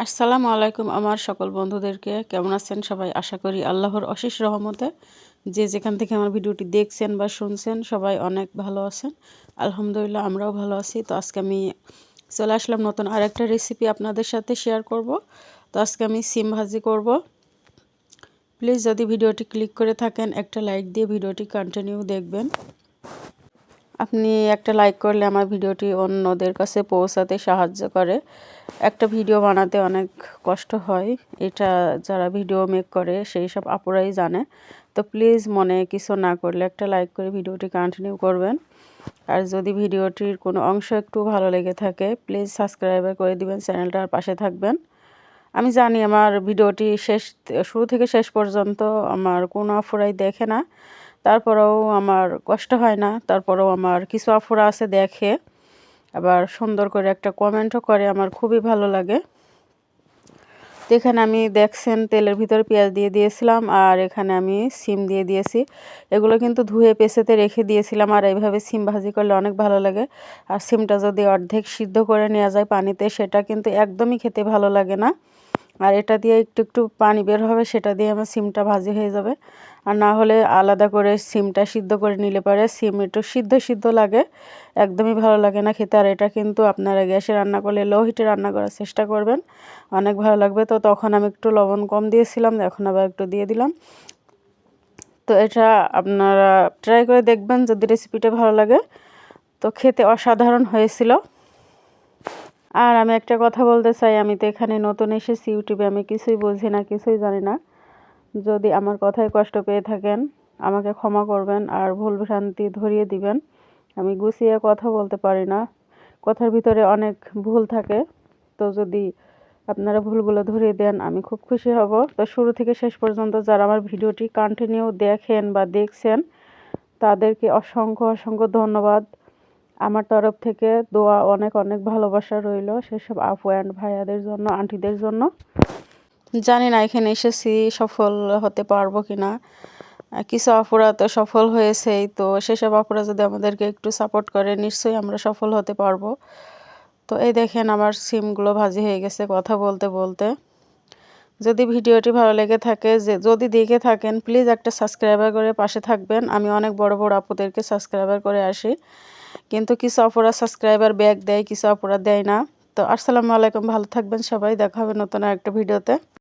আসসালামু আলাইকুম আমার সকল বন্ধুদেরকে। কেমন আছেন সবাই? আশা করি আল্লাহর অশেষ রহমতে যে যেখান থেকে আমার ভিডিওটি দেখছেন বা শুনছেন সবাই অনেক ভালো আছেন। আলহামদুলিল্লাহ আমরাও ভালো আছি। তো আজকে আমি চলে আসলাম নতুন আরেকটা রেসিপি আপনাদের সাথে শেয়ার করব। তো আজকে আমি সিম ভাজি করব। প্লিজ যদি ভিডিওটি ক্লিক করে থাকেন একটা লাইক দিয়ে ভিডিওটি কন্টিনিউ দেখবেন। আপনি একটা লাইক করলে আমার ভিডিওটি অন্যদের কাছে পৌঁছাতে সাহায্য করে। একটা ভিডিও বানাতে অনেক কষ্ট হয়, এটা যারা ভিডিও মেক করে সেই সব আপুরাই জানে। তো প্লিজ মনে কিছু না করলে একটা লাইক করে ভিডিওটি কন্টিনিউ করবেন। আর যদি ভিডিওটির কোনো অংশ একটু ভালো লেগে থাকে প্লিজ সাবস্ক্রাইব করে দিবেন, চ্যানেলটার পাশে থাকবেন। আমি জানি আমার ভিডিওটি শুরু থেকে শেষ পর্যন্ত আমার কোনো আপুরাই দেখে না, তারপরেও আমার কষ্ট হয় না। তারপরেও আমার কিছু আপুরা আছে দেখে, আবার সুন্দর করে একটা কমেন্টও করে, আমার খুবই ভালো লাগে। তো এখানে আমি দেখছেন তেলের ভিতরে পেঁয়াজ দিয়ে দিয়েছিলাম আর এখানে আমি সিম দিয়ে দিয়েছি। এগুলো কিন্তু ধুয়ে পেঁচেতে রেখে দিয়েছিলাম। আর এইভাবে সিম ভাজি করলে অনেক ভালো লাগে। আর সিমটা যদি অর্ধেক সিদ্ধ করে নেওয়া যায় পানিতে, সেটা কিন্তু একদমই খেতে ভালো লাগে না। আর এটা দিয়ে একটু একটু পানি বের হবে, সেটা দিয়ে আমার সিমটা ভাজি হয়ে যাবে। আর না হলে আলাদা করে সিমটা সিদ্ধ করে নিলে পারে সিম একটু সিদ্ধ সিদ্ধ লাগে, একদমই ভালো লাগে না খেতে। আর এটা কিন্তু আপনারা গ্যাসে রান্না করলে লো হিটে রান্না করার চেষ্টা করবেন, অনেক ভালো লাগবে। তো তখন আমি একটু লবণ কম দিয়েছিলাম, এখন আবার একটু দিয়ে দিলাম। তো এটা আপনারা ট্রাই করে দেখবেন যদি রেসিপিটা ভালো লাগে। তো খেতে অসাধারণ হয়েছিল। আর আমি একটা কথা বলতে চাই, আমি তো এখানে নতুন এসেছি ইউটিউবে, আমি কিছুই বুঝি না, কিছুই জানি না। যদি আমার কথায় কষ্ট পেয়ে থাকেন আমাকে ক্ষমা করবেন আর ভুল ভ্রান্তি ধরিয়ে দিবেন। আমি গুছিয়ে কথা বলতে পারি না, কথার ভিতরে অনেক ভুল থাকে। তো যদি আপনারা ভুলগুলো ধরিয়ে দেন আমি খুব খুশি হব। তো শুরু থেকে শেষ পর্যন্ত যারা আমার ভিডিওটি কন্টিনিউ দেখেন বা দেখছেন তাদেরকে অসংখ্য অসংখ্য ধন্যবাদ। আমার তরফ থেকে দোয়া, অনেক অনেক ভালোবাসা রইল সেসব আপু অ্যান্ড ভাইয়াদের জন্য, আন্টিদের জন্য। জানি না এখানে এসেছি সফল হতে পারবো কিনা। কিছু আপুরা তো সফল হয়েছেই, তো সেসব আপুরা যদি আমাদেরকে একটু সাপোর্ট করে নিশ্চয়ই আমরা সফল হতে পারবো। তো এই দেখেন আমার সিমগুলো ভাজি হয়ে গেছে কথা বলতে বলতে। যদি ভিডিওটি ভালো লেগে থাকে, যদি দেখে থাকেন প্লিজ একটা সাবস্ক্রাইবার করে পাশে থাকবেন। আমি অনেক বড় বড় আপুদেরকে সাবস্ক্রাইবার করে আসি, কিন্তু কিছু আপুরা সাবস্ক্রাইবার ব্যাক দেয়, কিছু আপুরা দেয় না। তো আসসালামু আলাইকুম, ভালো থাকবেন সবাই, দেখা হবে নতুন আরেকটা ভিডিওতে।